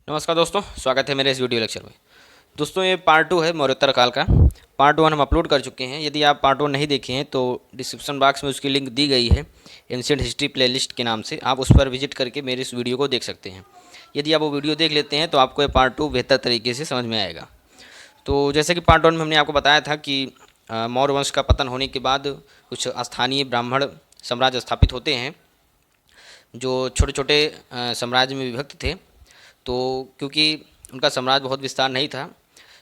नमस्कार दोस्तों, स्वागत है मेरे इस वीडियो लेक्चर में। दोस्तों, ये पार्ट 2 है मौर्योत्तर काल का। पार्ट 1 हम अपलोड कर चुके हैं। यदि आप पार्ट 1 नहीं देखे हैं तो डिस्क्रिप्शन बॉक्स में उसकी लिंक दी गई है एंशिएंट हिस्ट्री प्लेलिस्ट के नाम से। आप उस पर विजिट करके मेरे इस वीडियो को देख सकते हैं। यदि आप वो वीडियो देख लेते हैं तो आपको ये पार्ट 2 बेहतर तरीके से समझ में आएगा। तो जैसे कि पार्ट 1 में हमने आपको बताया था कि मौर्य वंश का पतन होने के बाद कुछ स्थानीय ब्राह्मण साम्राज्य स्थापित होते हैं जो छोटे छोटे साम्राज्य में विभक्त थे। तो क्योंकि उनका साम्राज्य बहुत विस्तार नहीं था,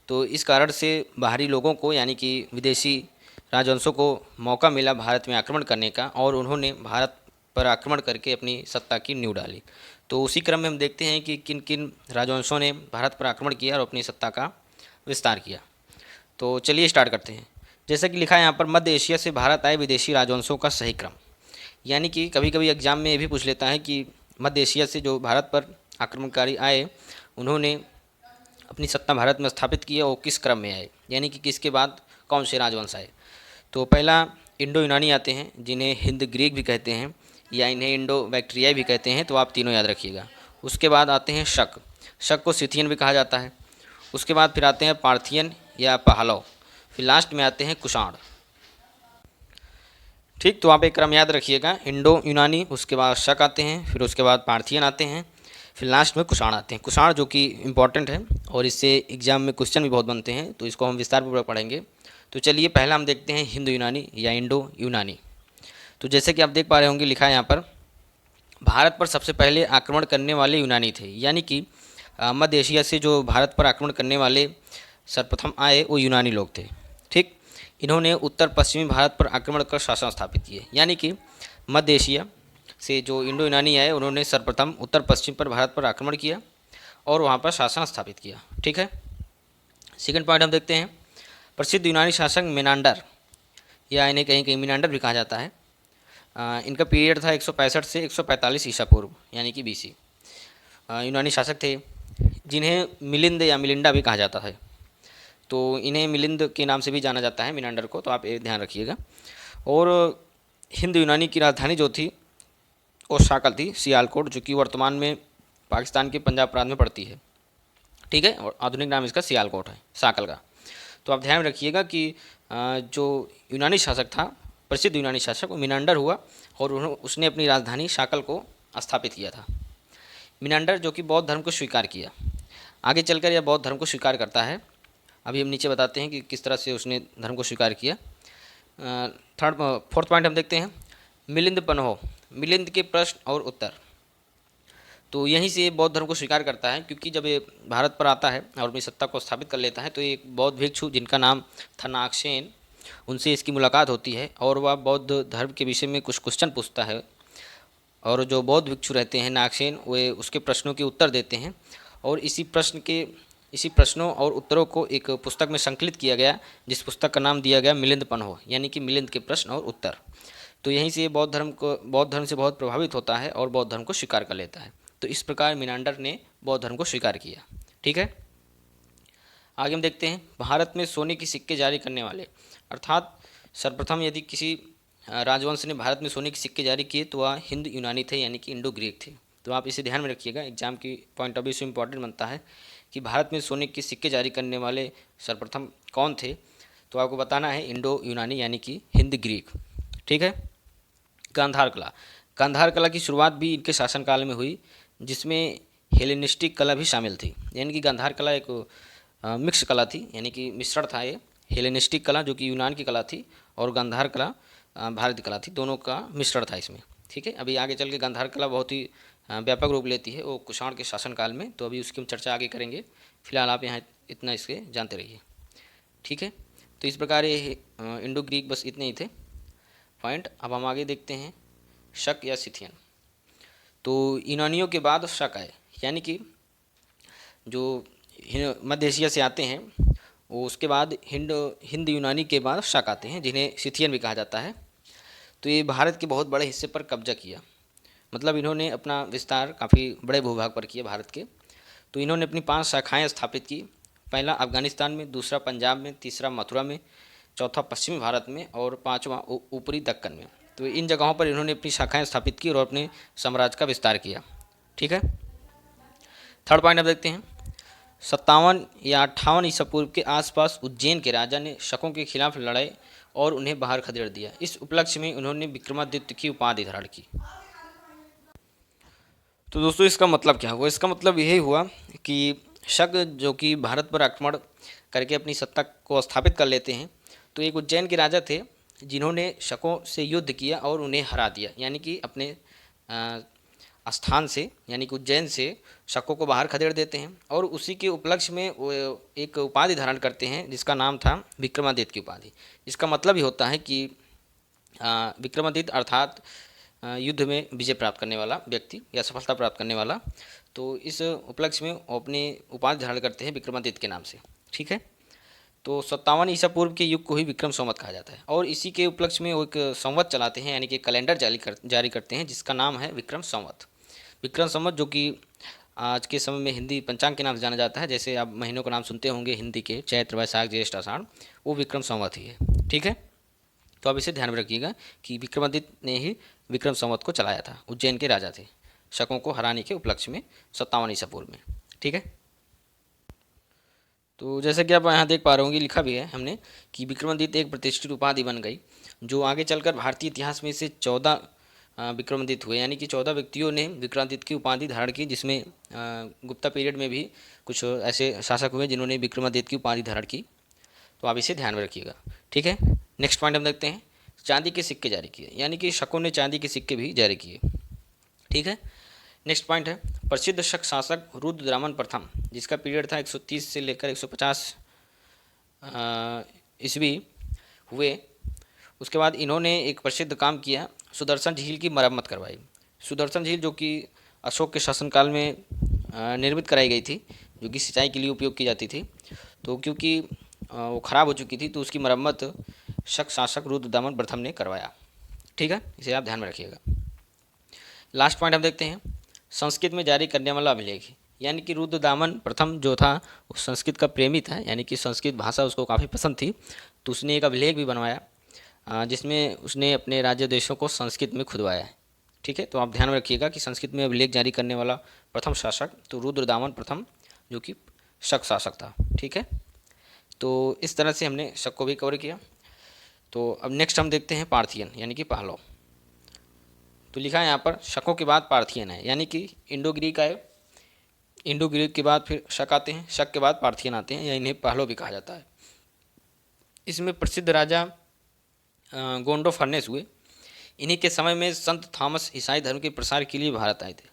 तो इस कारण से बाहरी लोगों को यानी कि विदेशी राजवंशों को मौका मिला भारत में आक्रमण करने का, और उन्होंने भारत पर आक्रमण करके अपनी सत्ता की नींव डाली। तो उसी क्रम में हम देखते हैं कि किन किन राजवंशों ने भारत पर आक्रमण किया और अपनी सत्ता का विस्तार किया। तो चलिए स्टार्ट करते हैं। जैसा कि लिखा है यहाँ पर, मध्य एशिया से भारत आए विदेशी राजवंशों का सही क्रम। यानी कि कभी कभी एग्जाम में ये भी पूछ लेता है कि मध्य एशिया से जो भारत पर आक्रमणकारी आए, उन्होंने अपनी सत्ता भारत में स्थापित की और किस क्रम में आए, यानी कि किसके बाद कौन से राजवंश आए। तो पहला इंडो यूनानी आते हैं, जिन्हें हिंद ग्रीक भी कहते हैं या इन्हें इंडो बैक्ट्रियाई भी कहते हैं। तो आप तीनों याद रखिएगा। उसके बाद आते हैं शक। शक को सिथियन भी कहा जाता है। उसके बाद फिर आते हैं पार्थियन या पहलव। फिर लास्ट में आते हैं कुषाण। ठीक, तो आप एक क्रम याद रखिएगा। इंडो यूनानी, उसके बाद शक आते हैं, फिर उसके बाद पार्थियन आते हैं, फिर लास्ट में कुषाण आते हैं। कुषाण जो कि इम्पॉर्टेंट है और इससे एग्जाम में क्वेश्चन भी बहुत बनते हैं, तो इसको हम विस्तारपूर्वक पढ़ेंगे। तो चलिए पहला हम देखते हैं हिंदू यूनानी या इंडो यूनानी। तो जैसे कि आप देख पा रहे होंगे, लिखा है यहाँ पर, भारत पर सबसे पहले आक्रमण करने वाले यूनानी थे। यानी कि मध्य एशिया से जो भारत पर आक्रमण करने वाले सर्वप्रथम आए वो यूनानी लोग थे। ठीक, इन्होंने उत्तर पश्चिमी भारत पर आक्रमण कर शासन स्थापित किए। यानी कि मध्य एशिया से जो इंडो यूनानी आए, उन्होंने सर्वप्रथम उत्तर पश्चिम पर भारत पर आक्रमण किया और वहाँ पर शासन स्थापित किया। ठीक है, सेकंड पॉइंट हम देखते हैं। प्रसिद्ध यूनानी शासक मेनांडर, या इन्हें कहीं कहीं मीनांडर भी कहा जाता है। इनका पीरियड था 165 से 145 ईसा पूर्व, यानी कि बीसी। यूनानी शासक थे जिन्हें मिलिंद या मिलिंडा भी कहा जाता है। तो इन्हें मिलिंद के नाम से भी जाना जाता है, मीनांडर को। तो आप ये ध्यान रखिएगा। और हिंद यूनानी की राजधानी जो थी वो साकल थी, सियालकोट, जो कि वर्तमान में पाकिस्तान के पंजाब प्रांत में पड़ती है। ठीक है, और आधुनिक नाम इसका सियालकोट है, साकल का। तो आप ध्यान रखिएगा कि जो यूनानी शासक था, प्रसिद्ध यूनानी शासक, वो मिनांडर हुआ और उसने अपनी राजधानी साकल को स्थापित किया था। मिनांडर जो कि बौद्ध धर्म को स्वीकार किया। आगे चलकर यह बौद्ध धर्म को स्वीकार करता है। अभी हम नीचे बताते हैं कि किस तरह से उसने धर्म को स्वीकार किया। फोर्थ पॉइंट हम देखते हैं, मिलिंद पन्हो, मिलिंद के प्रश्न और उत्तर। तो यहीं से बौद्ध धर्म को स्वीकार करता है, क्योंकि जब ये भारत पर आता है और अपनी सत्ता को स्थापित कर लेता है, तो एक बौद्ध भिक्षु जिनका नाम था नागसेन, उनसे इसकी मुलाकात होती है और वह बौद्ध धर्म के विषय में कुछ क्वेश्चन पूछता है। और जो बौद्ध भिक्षु रहते हैं नागसेन, वे उसके प्रश्नों के उत्तर देते हैं। और इसी प्रश्नों और उत्तरों को एक पुस्तक में संकलित किया गया, जिस पुस्तक का नाम दिया गया मिलिंद पन्हो, यानी कि मिलिंद के प्रश्न और उत्तर। तो यहीं से बौद्ध धर्म से बहुत प्रभावित होता है और बौद्ध धर्म को स्वीकार कर लेता है। तो इस प्रकार मिनांडर ने बौद्ध धर्म को स्वीकार किया। ठीक है, आगे हम देखते हैं भारत में सोने के सिक्के जारी करने वाले। अर्थात सर्वप्रथम यदि किसी राजवंश ने भारत में सोने के सिक्के जारी किए तो वह हिंद यूनानी थे, यानी कि इंडो ग्रीक थे। तो आप इसे ध्यान में रखिएगा, एग्जाम की पॉइंट ऑफ व्यू से इंपॉर्टेंट बनता है कि भारत में सोने के सिक्के जारी करने वाले सर्वप्रथम कौन थे। तो आपको बताना है इंडो यूनानी, यानी कि हिंद ग्रीक। ठीक है, गांधार कला। गांधार कला की शुरुआत भी इनके शासनकाल में हुई, जिसमें हेलेनिस्टिक कला भी शामिल थी। यानी कि गांधार कला एक मिक्स कला थी, यानी कि मिश्रण था। ये हेलेनिस्टिक कला जो कि यूनान की कला थी और गांधार कला भारत की कला थी, दोनों का मिश्रण था इसमें। ठीक है, अभी आगे चल के गांधार कला बहुत ही व्यापक रूप लेती है वो कुषाण के शासनकाल में। तो अभी उसकी हम चर्चा आगे करेंगे। फिलहाल आप यहाँ इतना इसके जानते रहिए। ठीक है, तो इस प्रकार ये इंडो ग्रीक बस इतने ही थे पॉइंट। अब हम आगे देखते हैं शक या सिथियन। तो यूनानियों के बाद शक आए, यानी कि जो मध्य एशिया से आते हैं वो उसके बाद हिंद यूनानी के बाद शक आते हैं, जिन्हें सिथियन भी कहा जाता है। तो ये भारत के बहुत बड़े हिस्से पर कब्जा किया, मतलब इन्होंने अपना विस्तार काफ़ी बड़े भूभाग पर किया भारत के। तो इन्होंने अपनी 5 शाखाएं स्थापित की। पहला अफगानिस्तान में, दूसरा पंजाब में, तीसरा मथुरा में, चौथा पश्चिमी भारत में और पाँचवा ऊपरी दक्कन में। तो इन जगहों पर इन्होंने अपनी शाखाएं स्थापित की और अपने साम्राज्य का विस्तार किया। ठीक है, थर्ड पॉइंट आप देखते हैं, 57 या 58 ईसा पूर्व के आसपास उज्जैन के राजा ने शकों के खिलाफ लड़ाई और उन्हें बाहर खदेड़ दिया। इस उपलक्ष्य में उन्होंने विक्रमादित्य की उपाधि धारण की। तो दोस्तों इसका मतलब क्या हुआ? इसका मतलब यही हुआ कि शक जो कि भारत पर आक्रमण करके अपनी सत्ता को स्थापित कर लेते हैं। तो एक उज्जैन के राजा थे जिन्होंने शकों से युद्ध किया और उन्हें हरा दिया, यानी कि अपने स्थान से यानी कि उज्जैन से शकों को बाहर खदेड़ देते हैं और उसी के उपलक्ष्य में वो एक उपाधि धारण करते हैं जिसका नाम था विक्रमादित्य की उपाधि। इसका मतलब ही होता है कि विक्रमादित्य अर्थात युद्ध में विजय प्राप्त करने वाला व्यक्ति या सफलता प्राप्त करने वाला। तो इस उपलक्ष्य में वो अपनी उपाधि धारण करते हैं विक्रमादित्य के नाम से। ठीक है, तो 57 ईसा पूर्व के युग को ही विक्रम संवत कहा जाता है और इसी के उपलक्ष्य में वो एक संवत चलाते हैं, यानी कि कैलेंडर जारी करते हैं जिसका नाम है विक्रम संवत। विक्रम संवत जो कि आज के समय में हिंदी पंचांग के नाम से जाना जाता है। जैसे आप महीनों का नाम सुनते होंगे हिंदी के, चैत्र वैशाख ज्येष्ठ आषाढ़, वो विक्रम संवत ही है। ठीक है, तो आप इसे ध्यान में रखिएगा कि विक्रमादित्य ने ही विक्रम संवत को चलाया था। उज्जैन के राजा थे शकों को हराने के उपलक्ष्य में 57 ईसा पूर्व में। ठीक है, तो जैसे कि आप यहाँ देख पा रहे होंगे, लिखा भी है हमने कि विक्रमादित्य एक प्रतिष्ठित उपाधि बन गई जो आगे चलकर भारतीय इतिहास में से 14 विक्रमादित्य हुए, यानी कि 14 व्यक्तियों ने विक्रमादित्य की उपाधि धारण की, जिसमें गुप्ता पीरियड में भी कुछ ऐसे शासक हुए जिन्होंने विक्रमादित्य की उपाधि धारण की। तो आप इसे ध्यान में रखिएगा। ठीक है, नेक्स्ट पॉइंट हम देखते हैं, चांदी के सिक्के जारी किए, यानी कि शकों ने चांदी के सिक्के भी जारी किए। ठीक है, नेक्स्ट पॉइंट है, प्रसिद्ध शक शासक रुद्रदामन प्रथम जिसका पीरियड था 130 से लेकर 150 ईस्वी हुए। उसके बाद इन्होंने एक प्रसिद्ध काम किया, सुदर्शन झील की मरम्मत करवाई। सुदर्शन झील जो कि अशोक के शासनकाल में निर्मित कराई गई थी, जो कि सिंचाई के लिए उपयोग की जाती थी। तो क्योंकि वो ख़राब हो चुकी थी तो उसकी मरम्मत शक शासक रुद्रदामन प्रथम ने करवाया। ठीक है, इसे आप ध्यान में रखिएगा। लास्ट पॉइंट हम देखते हैं, संस्कृत में जारी करने वाला अभिलेख, यानी कि रुद्रदामन प्रथम जो था वो संस्कृत का प्रेमी था, यानी कि संस्कृत भाषा उसको काफ़ी पसंद थी। तो उसने एक अभिलेख भी बनवाया जिसमें उसने अपने राज्य देशों को संस्कृत में खुदवाया है। ठीक है, तो आप ध्यान में रखिएगा कि संस्कृत में अभिलेख जारी करने वाला प्रथम शासक तो रुद्रदामन प्रथम जो कि शक शासक था। ठीक है, तो इस तरह से हमने शक को भी कवर किया। तो अब नेक्स्ट हम देखते हैं पार्थियन, यानी कि पहलव। तो लिखा है यहाँ पर शकों के बाद पार्थियन है, यानी कि इंडो ग्रीक आए, इंडो ग्रीक के बाद फिर शक आते हैं, शक के बाद पार्थियन आते हैं, या इन्हें पहलव भी कहा जाता है। इसमें प्रसिद्ध राजा गोंडो फर्नेस हुए। इन्हीं के समय में संत थॉमस ईसाई धर्म के प्रसार के लिए भारत आए थे।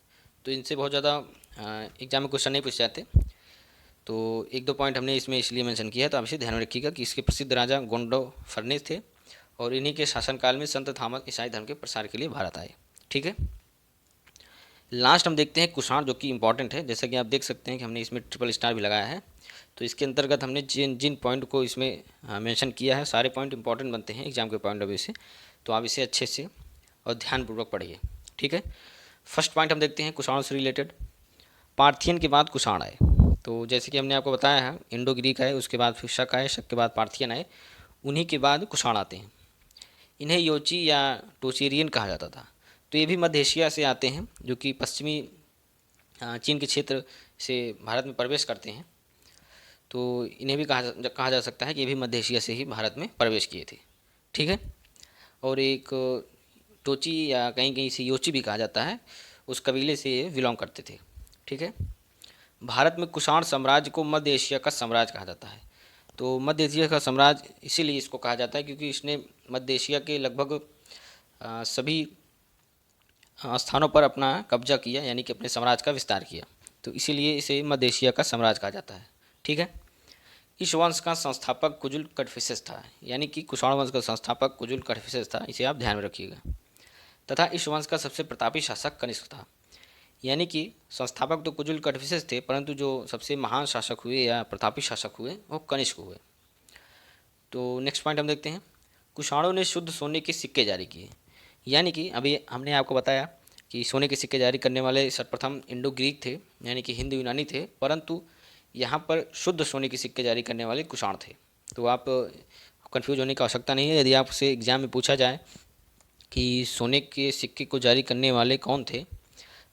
तो इनसे बहुत ज़्यादा एग्जाम में क्वेश्चन नहीं पूछ जाते, तो एक दो पॉइंट हमने इसमें इसलिए मेंशन किया है, तो आप इसे ध्यान में रखिएगा कि इसके प्रसिद्ध राजा गोंडो फर्नेस थे और इन्हीं के शासनकाल में संत थॉमस ईसाई धर्म के प्रसार के लिए भारत आए। ठीक है, लास्ट हम देखते हैं कुषाण, जो कि इंपॉर्टेंट है। जैसा कि आप देख सकते हैं कि हमने इसमें ट्रिपल स्टार भी लगाया है। तो इसके अंतर्गत हमने जिन जिन पॉइंट को इसमें मेंशन किया है, सारे पॉइंट इंपॉर्टेंट बनते हैं एग्जाम के पॉइंट ऑफ व्यू से। तो आप इसे अच्छे से और ध्यानपूर्वक पढ़िए। ठीक है, फर्स्ट पॉइंट हम देखते हैं कुषाण से रिलेटेड, पार्थियन के बाद कुषाण आए। तो जैसे कि हमने आपको बताया है, इंडो ग्रीक आए, उसके बाद फिर शक आए, शक के बाद पार्थियन आए, उन्हीं के बाद कुषाण आते हैं। इन्हें योची या टोचेरियन कहा जाता था। तो ये भी मध्य एशिया से आते हैं, जो कि पश्चिमी चीन के क्षेत्र से भारत में प्रवेश करते हैं। तो इन्हें भी कहा जा सकता है कि ये भी मध्य एशिया से ही भारत में प्रवेश किए थे। ठीक है, और एक टोची या कहीं कहीं से योची भी कहा जाता है, उस कबीले से ये बिलोंग करते थे। ठीक है, भारत में कुषाण साम्राज्य को मध्य एशिया का साम्राज्य कहा जाता है। तो मध्य एशिया का साम्राज्य इसीलिए इसको कहा जाता है क्योंकि इसने मध्य एशिया के लगभग सभी स्थानों पर अपना कब्जा किया, यानी कि अपने साम्राज्य का विस्तार किया। तो इसीलिए इसे मध्य एशिया का साम्राज्य कहा जाता है। ठीक है, इस वंश का संस्थापक कुजुल कड़फिसेस था, यानी कि कुषाण वंश का संस्थापक कुजुल कड़फिसेस था, इसे आप ध्यान में रखिएगा। तथा इस वंश का सबसे प्रतापी शासक कनिष्क था, यानी कि संस्थापक तो कुजुल कड़फिसेस थे, परंतु जो सबसे महान शासक हुए या प्रतापी शासक हुए वो कनिष्क हुए। तो नेक्स्ट पॉइंट हम देखते हैं, कुषाणों ने शुद्ध सोने के सिक्के जारी किए, यानी कि अभी हमने आपको बताया कि सोने के सिक्के जारी करने वाले सर्वप्रथम इंडो ग्रीक थे, यानी कि हिंदू यूनानी थे, परंतु यहाँ पर शुद्ध सोने के सिक्के जारी करने वाले कुषाण थे। तो आप कंफ्यूज होने की आवश्यकता नहीं है। यदि आपसे एग्जाम में पूछा जाए कि सोने के सिक्के को जारी करने वाले कौन थे,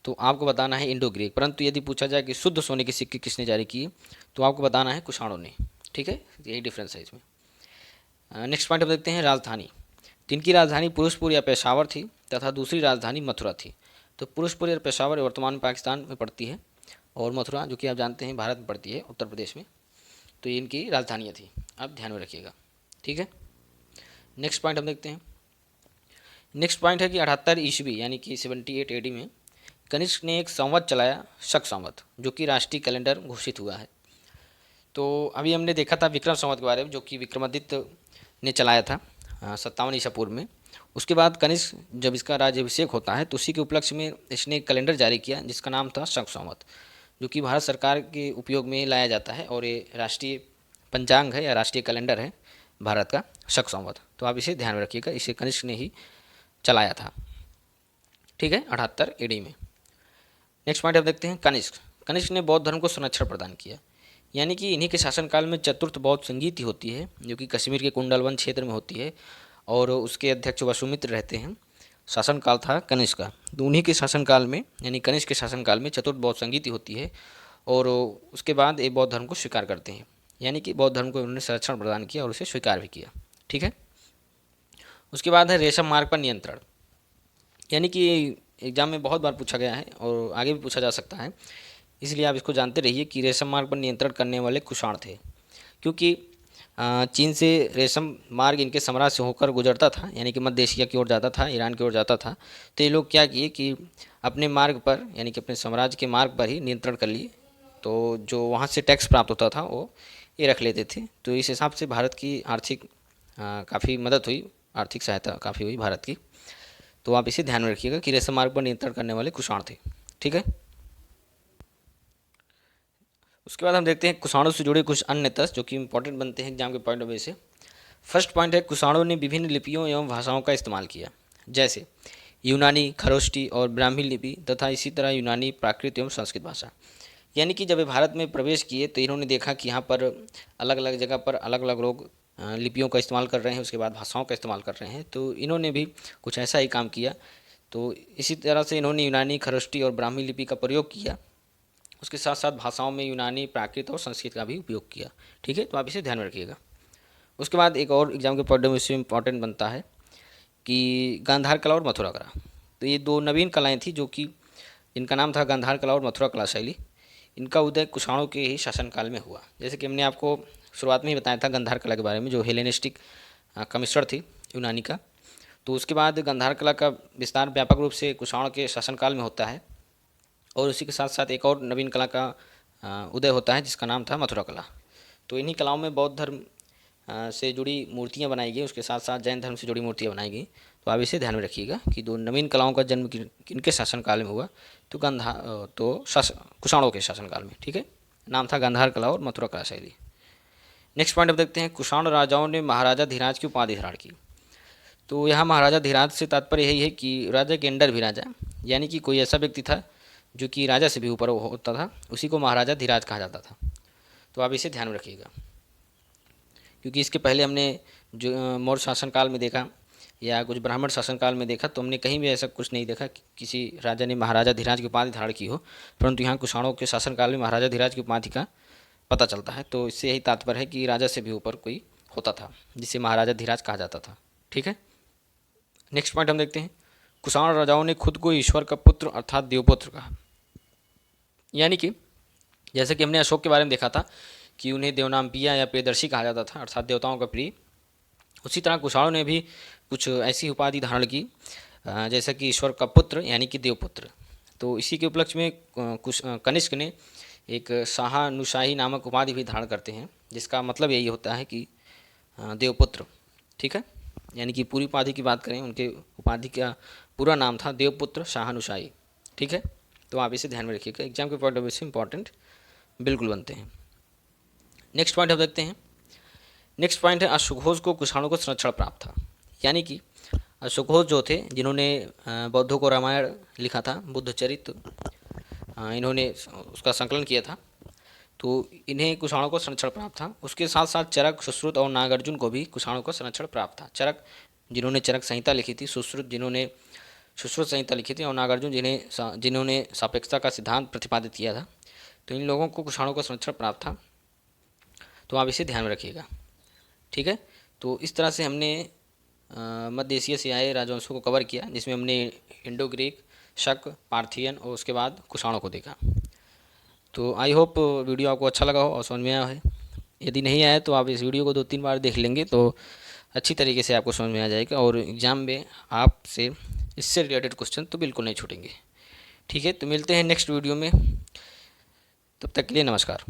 तो आपको बताना है इंडो ग्रीक। परंतु यदि पूछा जाए कि शुद्ध सोने के सिक्के किसने जारी किए, तो आपको बताना है कुषाणों ने। ठीक है, यही डिफरेंस है इसमें। नेक्स्ट पॉइंट हम देखते हैं राजधानी। तो इनकी राजधानी पुरुषपुर या पेशावर थी तथा दूसरी राजधानी मथुरा थी। तो पुरुषपुर या पेशावर वर्तमान में पाकिस्तान में पड़ती है, और मथुरा जो कि आप जानते हैं भारत में पड़ती है, उत्तर प्रदेश में। तो ये इनकी राजधानियाँ थी, आप ध्यान में रखिएगा। ठीक है, नेक्स्ट पॉइंट हम देखते हैं। नेक्स्ट पॉइंट है कि 78 ईस्वी यानी कि 78 AD में कनिष्क ने एक संवत चलाया, शक संवत, जो कि राष्ट्रीय कैलेंडर घोषित हुआ है। तो अभी हमने देखा था विक्रम संवत के बारे में, जो कि विक्रमादित्य ने चलाया था 57 ईसा पूर्व में। उसके बाद कनिष्क जब इसका राज्याभिषेक होता है तो उसी के उपलक्ष्य में इसने एक कैलेंडर जारी किया जिसका नाम था शक संवत, जो कि भारत सरकार के उपयोग में लाया जाता है, और ये राष्ट्रीय पंचांग है या राष्ट्रीय कैलेंडर है भारत का, शक संवत। तो आप इसे ध्यान में रखिएगा, इसे कनिष्क ने ही चलाया था। ठीक है, 78 AD में। नेक्स्ट पॉइंट आप देखते हैं कनिष्क। कनिष्क ने बौद्ध धर्म को संरक्षण प्रदान किया, यानी कि इन्हीं के शासनकाल में चतुर्थ बौद्ध संगीति होती है, जो कि कश्मीर के कुंडलवन क्षेत्र में होती है, और उसके अध्यक्ष वसुमित्र रहते हैं। शासनकाल था कनिष्क का। तो उन्हीं के शासनकाल में यानी कनिष्क के शासनकाल में चतुर्थ बौद्ध संगीति होती है, और उसके बाद ये बौद्ध धर्म को स्वीकार करते हैं, यानी कि बौद्ध धर्म को उन्होंने संरक्षण प्रदान किया और उसे स्वीकार भी किया। ठीक है, उसके बाद है रेशम मार्ग पर नियंत्रण, यानी कि एग्जाम में बहुत बार पूछा गया है और आगे भी पूछा जा सकता है, इसलिए आप इसको जानते रहिए कि रेशम मार्ग पर नियंत्रण करने वाले कुषाण थे। क्योंकि चीन से रेशम मार्ग इनके साम्राज्य से होकर गुजरता था, यानी कि मध्य एशिया की ओर जाता था, ईरान की ओर जाता था। तो ये लोग क्या किए कि अपने मार्ग पर यानी कि अपने साम्राज्य के मार्ग पर ही नियंत्रण कर लिए। तो जो वहाँ से टैक्स प्राप्त होता था वो ये रख लेते थे। तो इस हिसाब से भारत की आर्थिक काफ़ी मदद हुई, आर्थिक सहायता काफ़ी हुई भारत की। तो आप इसे ध्यान में रखिएगा कि रेशम मार्ग पर नियंत्रण करने वाले कुषाण थे। ठीक है, उसके बाद हम देखते हैं कुषाणों से जुड़े कुछ अन्य तथ्य जो कि इंपॉर्टेंट बनते हैं एग्जाम के पॉइंट ऑफ व्यू से। फर्स्ट पॉइंट है कुषाणों ने विभिन्न लिपियों एवं भाषाओं का इस्तेमाल किया, जैसे यूनानी, खरोष्टी और ब्राह्मी लिपि तथा इसी तरह यूनानी, प्राकृत एवं संस्कृत भाषा। यानी कि जब ये भारत में प्रवेश किए तो इन्होंने देखा कि यहाँ पर अलग अलग जगह पर अलग अलग लोग लिपियों का इस्तेमाल कर रहे हैं, उसके बाद भाषाओं का इस्तेमाल कर रहे हैं, तो इन्होंने भी कुछ ऐसा ही काम किया। तो इसी तरह से इन्होंने यूनानी, खरोष्टी और ब्राह्मी लिपि का प्रयोग किया, उसके साथ साथ भाषाओं में यूनानी, प्राकृत और संस्कृत का भी उपयोग किया। ठीक है, तो आप इसे ध्यान में रखिएगा। उसके बाद एक और एग्जाम के पॉइंट ऑफ व्यू से इम्पॉर्टेंट बनता है कि गांधार कला और मथुरा कला। तो ये दो नवीन कलाएँ थी जो कि इनका नाम था गांधार कला और मथुरा कला शैली। इनका उदय कुषाणों के ही शासनकाल में हुआ। जैसे कि हमने आपको शुरुआत में ही बताया था गांधार कला के बारे में, जो हेलेनिस्टिक कमिश्रण थी यूनानी का। तो उसके बाद गांधार कला का विस्तार व्यापक रूप से कुषाण के शासनकाल में होता है, और उसी के साथ साथ एक और नवीन कला का उदय होता है जिसका नाम था मथुरा कला। तो इन्हीं कलाओं में बौद्ध धर्म से जुड़ी मूर्तियाँ बनाई गई, उसके साथ साथ जैन धर्म से जुड़ी मूर्तियाँ बनाई गई। तो आप इसे ध्यान में रखिएगा कि दो नवीन कलाओं का जन्म किनके शासनकाल में हुआ, तो कुषाणों के शासनकाल में। ठीक है, नाम था गांधार कला और मथुरा कला शैली। नेक्स्ट पॉइंट अब देखते हैं कुषाण राजाओं ने महाराजा धीराज की उपाधि धारण की। तो यहाँ महाराजा धीराज से तात्पर्य यही है कि राजा के अंडर भी राजा, यानी कि कोई ऐसा व्यक्ति था जो कि राजा से भी ऊपर होता था, उसी को महाराजा धीराज कहा जाता था। तो आप इसे ध्यान में रखिएगा, क्योंकि इसके पहले हमने जो मौर्य शासनकाल में देखा या कुछ ब्राह्मण शासनकाल में देखा, तो हमने कहीं भी ऐसा कुछ नहीं देखा कि किसी राजा ने महाराजा धीराज की उपाधि धारण की हो, परंतु यहाँ कुषाणों के शासनकाल में महाराजा धीराज की उपाधि का पता चलता है। तो इससे यही तात्पर्य है कि राजा से भी ऊपर कोई होता था जिसे महाराजा धीराज कहा जाता था। ठीक है, नेक्स्ट पॉइंट हम देखते हैं कुषाण राजाओं ने खुद को ईश्वर का पुत्र अर्थात देवपुत्र कहा। यानी कि जैसे कि हमने अशोक के बारे में देखा था कि उन्हें देवनामपिया या प्रियदर्शी कहा जाता था, अर्थात देवताओं का प्रिय। उसी तरह कुषाणों ने भी कुछ ऐसी उपाधि धारण की जैसा कि ईश्वर का पुत्र यानी कि देवपुत्र। तो इसी के उपलक्ष्य में कनिष्क ने एक शाहानुशाही नामक उपाधि भी धारण करते हैं, जिसका मतलब यही होता है कि देवपुत्र। ठीक है, यानी कि पूरी उपाधि की बात करें, उनके उपाधि का पूरा नाम था देवपुत्र शाहानुशाही। ठीक है, तो आप इसे ध्यान में रखिएगा, एग्जाम के पॉइंट ऑफ व्यू से इंपॉर्टेंट बिल्कुल बनते हैं। नेक्स्ट पॉइंट हम देखते हैं। नेक्स्ट पॉइंट है अश्वघोष को कुषाणों को संरक्षण प्राप्त था। यानी कि अश्वघोष जो थे जिन्होंने बौद्धों को रामायण लिखा था, बुद्धचरित इन्होंने उसका संकलन किया था, तो इन्हें कुषाणों को संरक्षण प्राप्त था। उसके साथ साथ चरक, सुश्रुत और नागार्जुन को भी कुषाणों को संरक्षण प्राप्त था। चरक जिन्होंने चरक संहिता लिखी थी, सुश्रुत जिन्होंने सुश्रुत संहिता लिखी थी और नागार्जुन जिन्होंने सापेक्षता का सिद्धांत प्रतिपादित किया था। तो इन लोगों को कुषाणों का संरक्षण प्राप्त था। तो आप इसे ध्यान में रखिएगा, ठीक है। तो इस तरह से हमने मध्य एशिया से आए राजवंशों को कवर किया, जिसमें हमने इंडो ग्रीक, शक, पार्थियन और उसके बाद कुषाणों को देखा। तो आई होप वीडियो आपको अच्छा लगा हो और समझ में आया है। यदि नहीं आया तो आप इस वीडियो को 2-3 बार देख लेंगे तो अच्छी तरीके से आपको समझ में आ जाएगा और एग्ज़ाम में आपसे इससे रिलेटेड क्वेश्चन तो बिल्कुल नहीं छूटेंगे, ठीक है। तो मिलते हैं नेक्स्ट वीडियो में, तब तक के लिए नमस्कार।